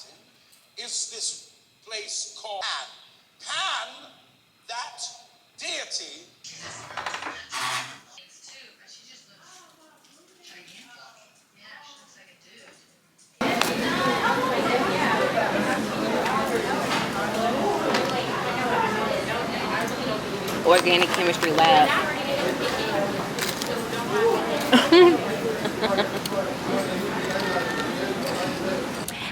mountain is this place called Pan. Pan, that deity. Organic chemistry lab.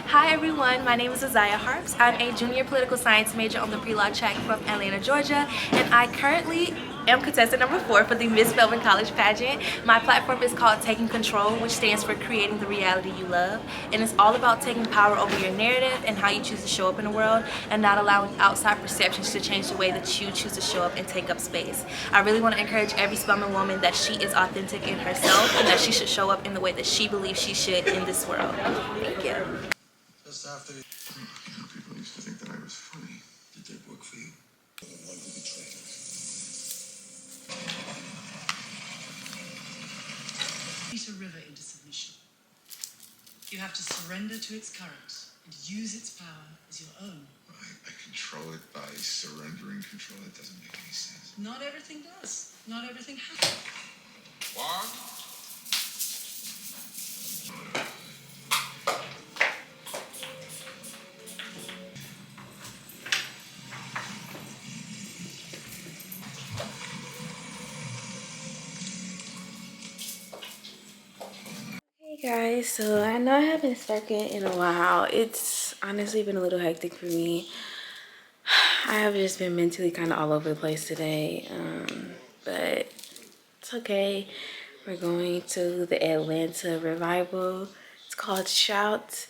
Hi everyone, my name is Isaiah Harps. I'm a junior political science major on the pre-law track from Atlanta, Georgia, and I currently am contestant number 4 for the Miss Spelman College pageant. My platform is called Taking Control, which stands for creating the reality you love, and it's all about taking power over your narrative and how you choose to show up in the world and not allowing outside perceptions to change the way that you choose to show up and take up space. I really want to encourage every Spelman woman that she is authentic in herself and that she should show up in the way that she believes she should in this world. Thank you. Just after people used to think that I was funny. Did they work for you? The one who betrayed us. Beat a river into submission. You have to surrender to its current and use its power as your own. I control it by surrendering control. It doesn't make any sense. Not everything does. Not everything has. What? Hey guys, so I know I haven't spoken in a while. It's honestly been a little hectic for me. I have just been mentally kind of all over the place today, but it's okay. We're going to the Atlanta revival. It's called Shout.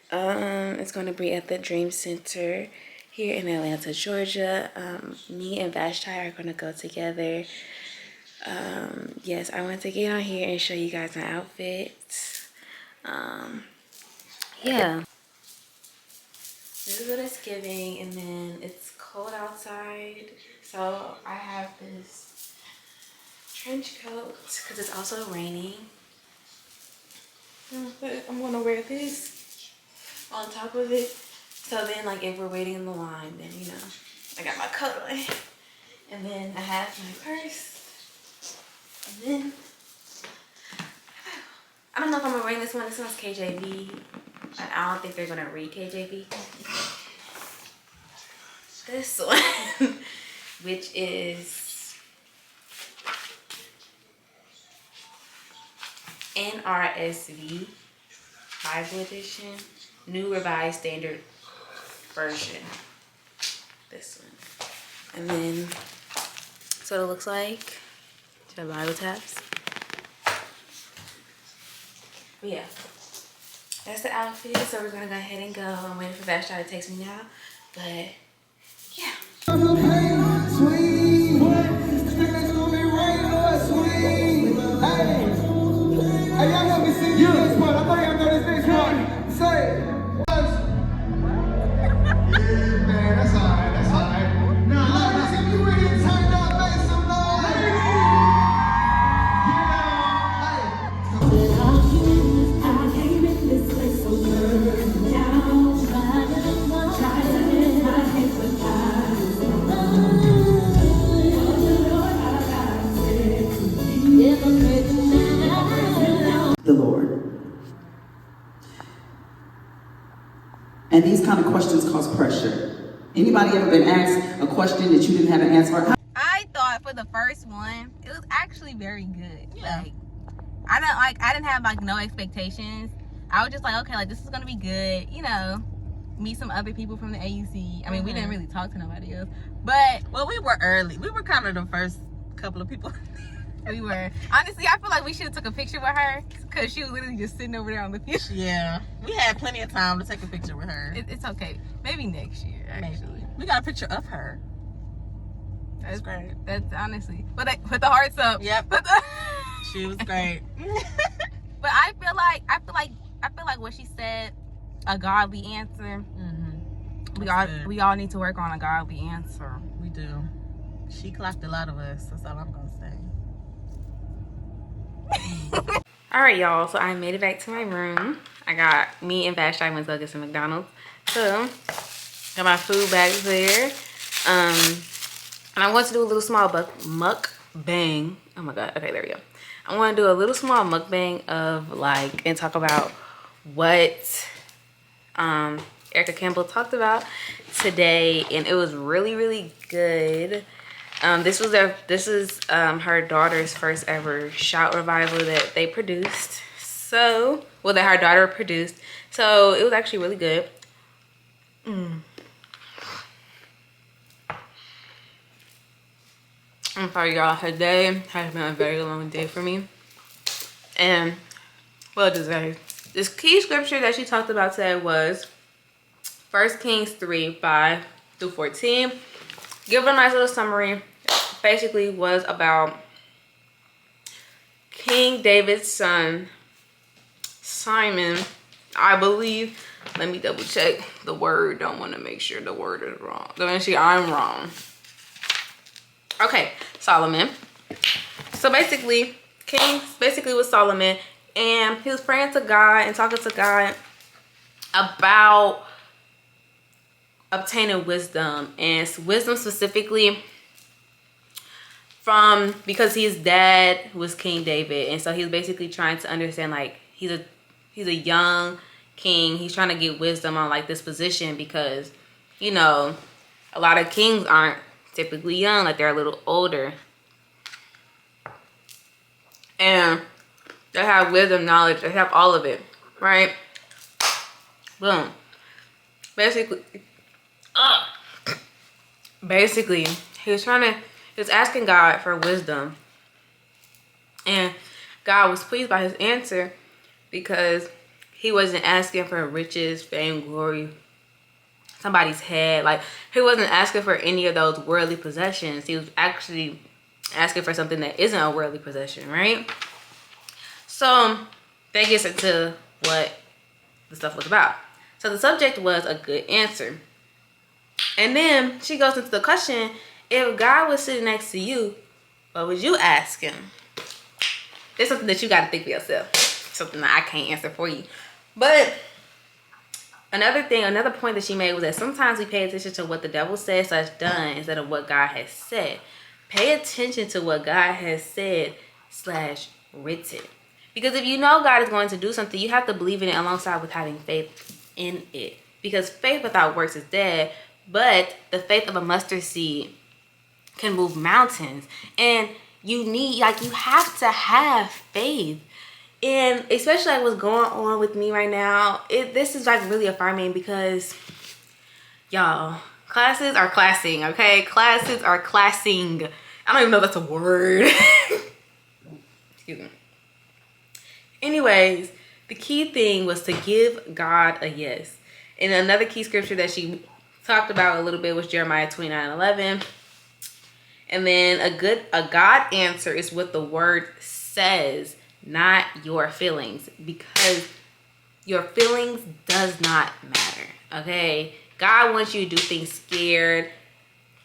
It's going to be at the Dream Center here in Atlanta, Georgia. Me and Vashti are going to go together. Yes, I want to get on here and show you guys my outfit. Yeah. This is what it's giving, and then it's cold outside, so I have this trench coat because it's also raining. But I'm gonna wear this on top of it, so then like if we're waiting in the line, then you know I got my coat on, and then I have my purse, and then I don't know if I'm gonna bring this one. This one's KJV. I don't think they're gonna read KJV. This one, which is NRSV Bible Edition, New Revised Standard Version. This one. And then, so it looks like, the Bible tabs. But yeah, that's the outfit. So we're gonna go ahead and go. I'm waiting for Vashti to text me now, but yeah. The Lord. And these kind of questions cause pressure. Anybody ever been asked a question that you didn't have an answer for? I thought for the first one, it was actually very good. Yeah. Like, I didn't have like no expectations. I was just like, okay, like this is gonna be good, you know. Meet some other people from the AUC. I mean, we didn't really talk to nobody else, but Well, we were early. We were kind of the first couple of people. we were. Honestly, I feel like we should have took a picture with her because she was literally just sitting over there on the field. Yeah. We had plenty of time to take a picture with her. It's okay. Maybe next year, actually. Maybe. We got a picture of her. That's great. That's honestly. But put the hearts up. Yep. Put the She was great. But I feel like what she said, a godly answer. We all need to work on a godly answer. We do. She clocked a lot of us. That's all I'm gonna say. All right, y'all. So I made it back to my room. I got me and Vashti went to go get some McDonald's. So got my food bags there. And I want to do a little small mukbang. Oh my god. Okay, there we go. I want to do a little small mukbang of like and talk about what Erica Campbell talked about today, and it was really good. This is her daughter's first ever shout revival that they produced. So, well, that her daughter produced. So it was actually really good. I'm sorry, y'all. Today has been a very long day for me, and well deserved. This key scripture that she talked about today was 1 Kings 3:5-14. Give a nice little summary. Basically was about King David's son, Simon, I believe. Let me double check the word. Don't want to make sure the word is wrong. Actually, I'm wrong. Okay, Solomon. So basically, King was Solomon, and he was praying to God and talking to God about obtaining wisdom, and wisdom specifically because his dad was King David, and so he's basically trying to understand, like, he's a young king. He's trying to get wisdom on like this position because, you know, a lot of kings aren't typically young, like they're a little older, and they have wisdom, knowledge, they have all of it, right? Boom. Basically he was asking God for wisdom, and God was pleased by his answer because he wasn't asking for riches, fame, glory, somebody's head. Like, he wasn't asking for any of those worldly possessions. He was actually asking for something that isn't a worldly possession, right? So that gets into what the stuff was about. So the subject was a good answer. And then she goes into the question, if God was sitting next to you, what would you ask him? It's something that you got to think for yourself. Something that I can't answer for you. But another point that she made was that sometimes we pay attention to what the devil says / done instead of what God has said. Pay attention to what God has said / written. Because if you know God is going to do something, you have to believe in it alongside with having faith in it. Because faith without works is dead, but the faith of a mustard seed can move mountains. And you have to have faith. And especially like what's going on with me right now, this is like really affirming because, y'all, classes are classing, okay? Classes are classing. I don't even know if that's a word. Excuse me. Anyways, the key thing was to give God a yes. And another key scripture that she talked about a little bit was Jeremiah 29:11. And then a God answer is what the word says, not your feelings, because your feelings does not matter, okay? God wants you to do things scared.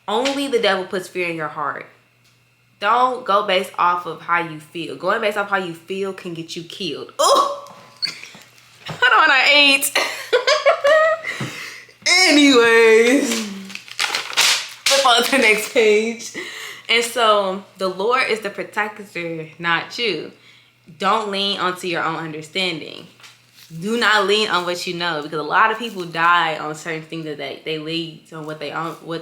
Only the devil puts fear in your heart. Don't go based off of how you feel. Going based off how you feel can get you killed. Oh, hold on, I ate. Anyways, flip on to the next page. And so the Lord is the protector, not you. Don't lean onto your own understanding. Do not lean on what you know, because a lot of people die on certain things that they lead on what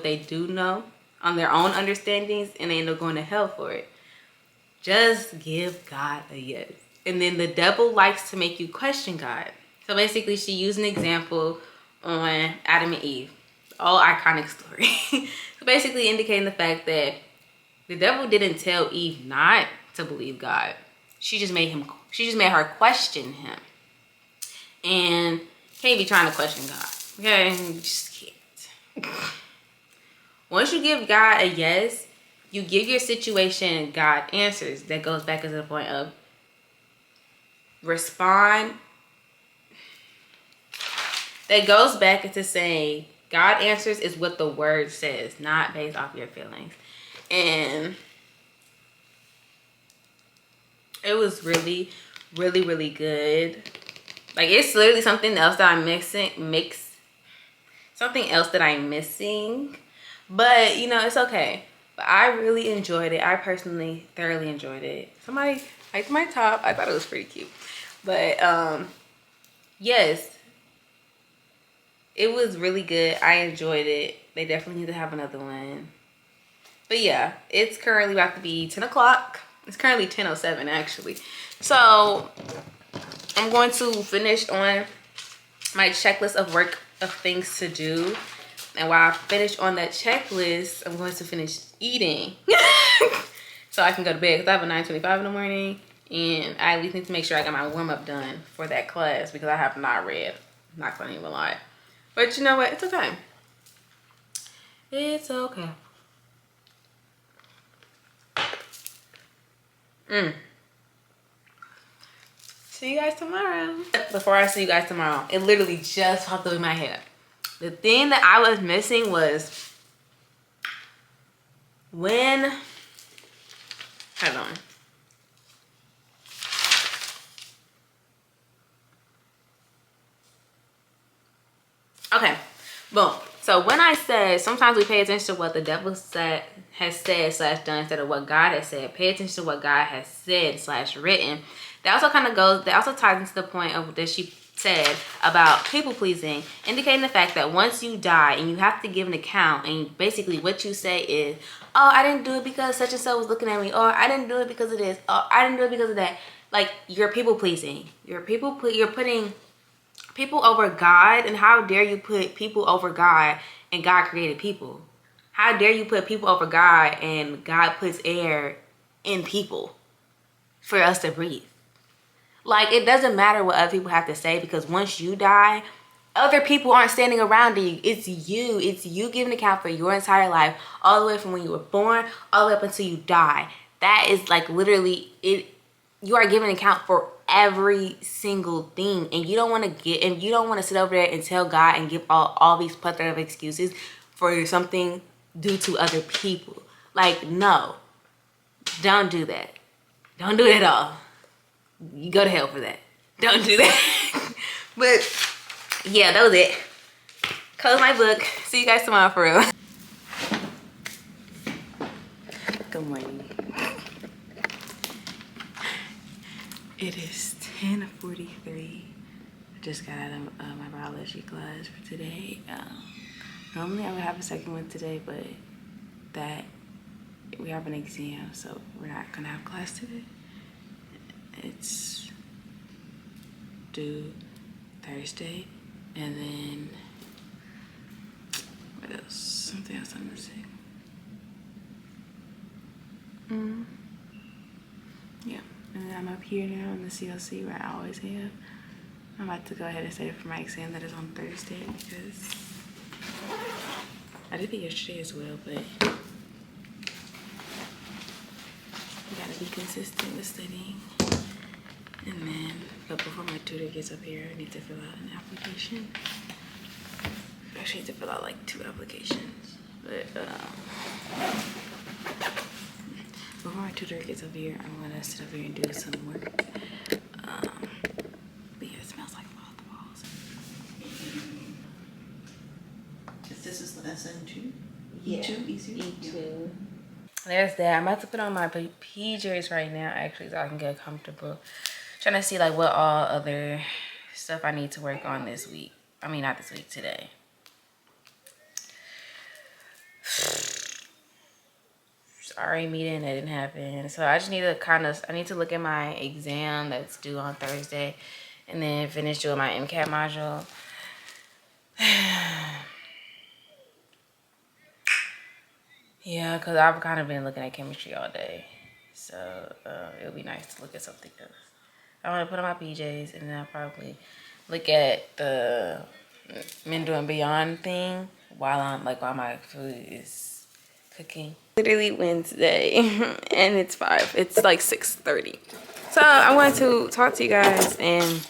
they do know on their own understandings, and they end up going to hell for it. Just give God a yes. And then the devil likes to make you question God. So basically, she used an example on Adam and Eve. All iconic story. So basically indicating the fact that the devil didn't tell Eve not to believe God. She just made her question him. And can't be trying to question God. Okay? You just can't. Once you give God a yes, you give your situation, God answers. That goes back to the point of respond. That goes back into saying God answers is what the word says, not based off your feelings. And it was really, really, really good. Like, it's literally something else that I'm something else that I'm missing. But, you know, it's okay. But I really enjoyed it. I personally thoroughly enjoyed it. Somebody liked my top. I thought it was pretty cute. But, yes. It was really good. I enjoyed it. They definitely need to have another one. But yeah, it's currently about to be 10 o'clock. It's currently 10:07 actually. So I'm going to finish on my checklist of work of things to do. And while I finish on that checklist, I'm going to finish eating. So I can go to bed because I have a 9:25 in the morning. And I at least need to make sure I got my warm-up done for that class because I have not read. I'm not going to even lie. But you know what? It's okay. It's okay. See you guys tomorrow. Before I see you guys tomorrow, it literally just popped up in my head. The thing that I was missing was when, hold on. Okay, boom. So when I said sometimes we pay attention to what the devil has said / done instead of what God has said. Pay attention to what God has said / written. That also kind of goes, that also ties into the point of that she said about people pleasing, indicating the fact that once you die and you have to give an account, and basically what you say is, oh, I didn't do it because such and so was looking at me, or I didn't do it because of this, or I didn't do it because of that. Like, you're people pleasing. You're putting people over God. And how dare you put people over God, and God created people? How dare you put people over God, and God puts air in people for us to breathe? Like, it doesn't matter what other people have to say, because once you die, other people aren't standing around you. It's you. It's you giving account for your entire life, all the way from when you were born all the way up until you die. That is like literally it. You are giving account for every single thing, and you don't want to sit over there and tell God and give all these plethora of excuses for something due to other people. Like, no, don't do that. Don't do it at all. You go to hell for that. Don't do that. But yeah, that was it. Close my book. See you guys tomorrow for real. Good morning. It is 10:43. I just got out of my biology class for today. Normally I would have a second one today, but we have an exam, so we're not gonna have class today. It's due Thursday, and then what else? Something else I'm missing. Yeah, and then I'm up here now in the CLC where I always have. I'm about to go ahead and study for my exam that is on Thursday, because I did it yesterday as well, but you gotta be consistent with studying. And then, but before my tutor gets up here, I need to fill out an application. I actually need to fill out like 2 applications. But before my tutor gets up here, I'm gonna sit up here and do some work. But yeah, it smells like mothballs. This is lesson 2? Yeah. E2? Easy? E2. There's that. I'm about to put on my PJs right now, actually, so I can get comfortable. Trying to see like what all other stuff I need to work on this week. I mean, not this week, today. Sorry, meeting that didn't happen. So I just need to I need to look at my exam that's due on Thursday, and then finish doing my MCAT module. Yeah, because I've kind of been looking at chemistry all day. So it would be nice to look at something else. I want to put on my PJs, and then I'll probably look at the Mendo and Beyond thing while my food is cooking. Literally Wednesday, and it's like 6:30. So I wanted to talk to you guys, and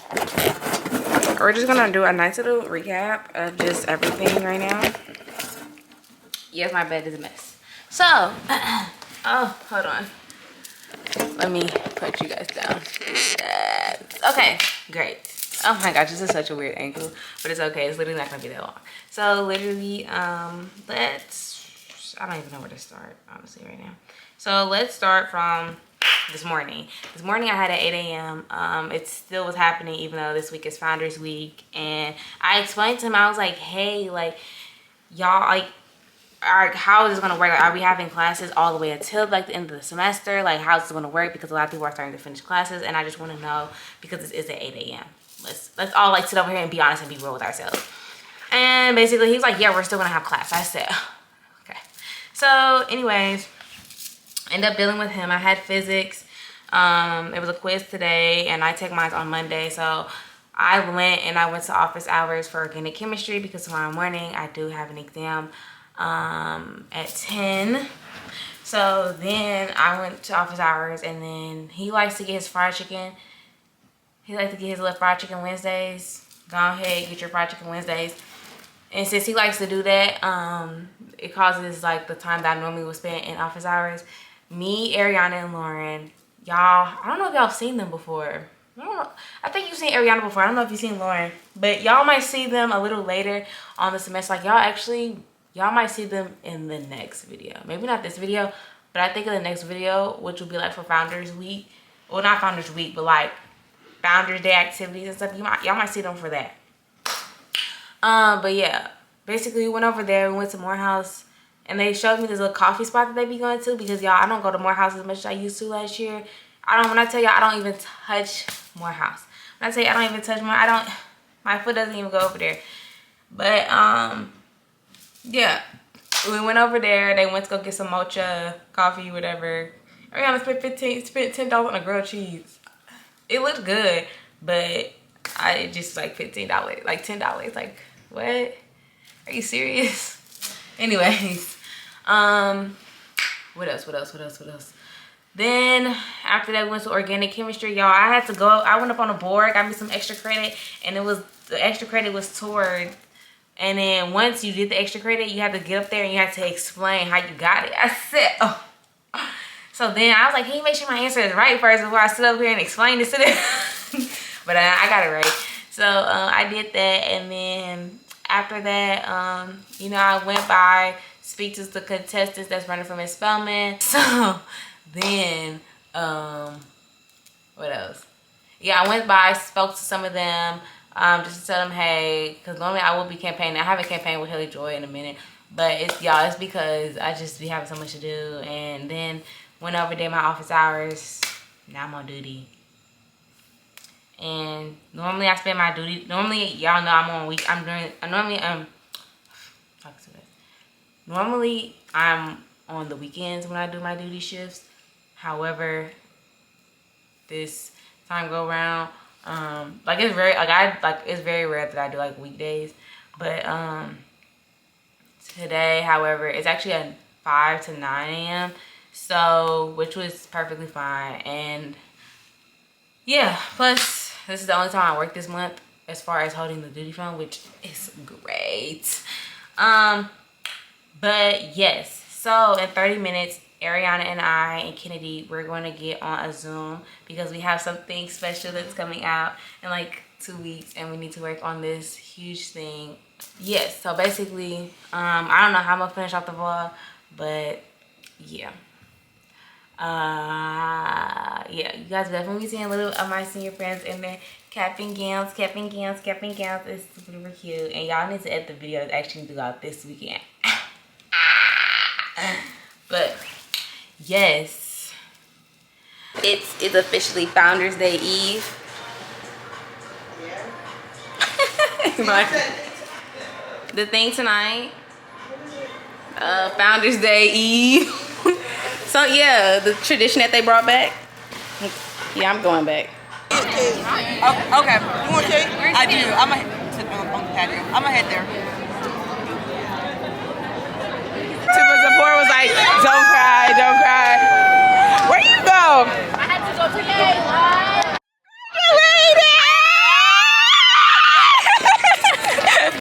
we're just gonna do a nice little recap of just everything right now. Yes, my bed is a mess. So, oh, hold on. Let me put you guys down. Okay, great. Oh my gosh, this is such a weird angle, but it's okay. It's literally not gonna be that long. So literally, I don't even know where to start, honestly, right now. So let's start from this morning. This morning I had at 8 a.m. It still was happening even though this week is Founders Week. And I explained to him, I was like, hey, like, y'all, like, how is this gonna work? Like, are we having classes all the way until like the end of the semester? Like, how's this gonna work? Because a lot of people are starting to finish classes, and I just want to know because this is at 8 a.m. Let's all like sit over here and be honest and be real with ourselves. And basically, he was like, yeah, we're still gonna have class. I said, okay. So, anyways, end up dealing with him. I had physics. It was a quiz today, and I take mine on Monday. So I went to office hours for organic chemistry because tomorrow morning I do have an exam at 10. So then I went to office hours, and then he likes to get his fried chicken. He likes to get his little fried chicken Wednesdays. Go ahead, get your fried chicken Wednesdays. And since he likes to do that, it causes like the time that I normally would spend in office hours. Me, Ariana, and Lauren, y'all, I don't know if y'all have seen them before. I think you've seen Ariana before. I don't know if you've seen Lauren, but y'all might see them a little later on the semester. Like y'all might see them in the next video. Maybe not this video, but I think in the next video, which will be like for Founders Week. Well, not Founders Week, but like Founders Day activities and stuff. Y'all might see them for that. But yeah, basically we went over there. We went to Morehouse, and they showed me this little coffee spot that they be going to because y'all, I don't go to Morehouse as much as I used to last year. When I tell y'all I don't even touch Morehouse. When I tell you I don't even touch my foot doesn't even go over there. But yeah, we went over there. They went to go get some mocha coffee, whatever. Ariana spent $10 on a grilled cheese. It looked good, but I just like $15, like $10. Like, what? Are you serious? Anyways, what else? Then after that, we went to organic chemistry, y'all. I had to go. I went up on the board, got me some extra credit, and the extra credit was toward. And then once you did the extra credit, you had to get up there and you had to explain how you got it. I said, oh. So then I was like, can you make sure my answer is right first before I sit up here and explain this to them? But I got it right. So I did that, and then after that, I went by, speak to the contestants that's running for Miss Spelman. So then, what else? Yeah, I went by, spoke to some of them, just to tell them, hey, because normally I will be campaigning. I haven't campaigned with Haley Joy in a minute, but it's because I just be having so much to do. And then went over there my office hours. Now I'm on duty. And normally I spend my duty. Normally, y'all know I'm on week. Normally I'm on the weekends when I do my duty shifts. However, this time go around, it's very rare that I do like weekdays. But today, however, it's actually at 5 to 9 a.m. So, which was perfectly fine. And yeah, plus this is the only time I work this month as far as holding the duty phone, which is great. But yes, so in 30 minutes, Ariana and I and Kennedy, we're going to get on a Zoom because we have something special that's coming out in like 2 weeks, and we need to work on this huge thing. Yes, so basically, I don't know how I'm gonna finish off the vlog, but yeah. Yeah, you guys definitely be seeing a little of my senior friends in there. Cap and gowns. It's super cute. And y'all need to edit the video that's actually due out this weekend. But yes, it's officially Founders Day Eve. The thing tonight, Founders Day Eve. So yeah, the tradition that they brought back. Yeah, I'm going back. Okay, you want cake? I do. I'm gonna sit on the patio. I'm gonna head there. Super support was like, don't cry. Where you go? I had to go to the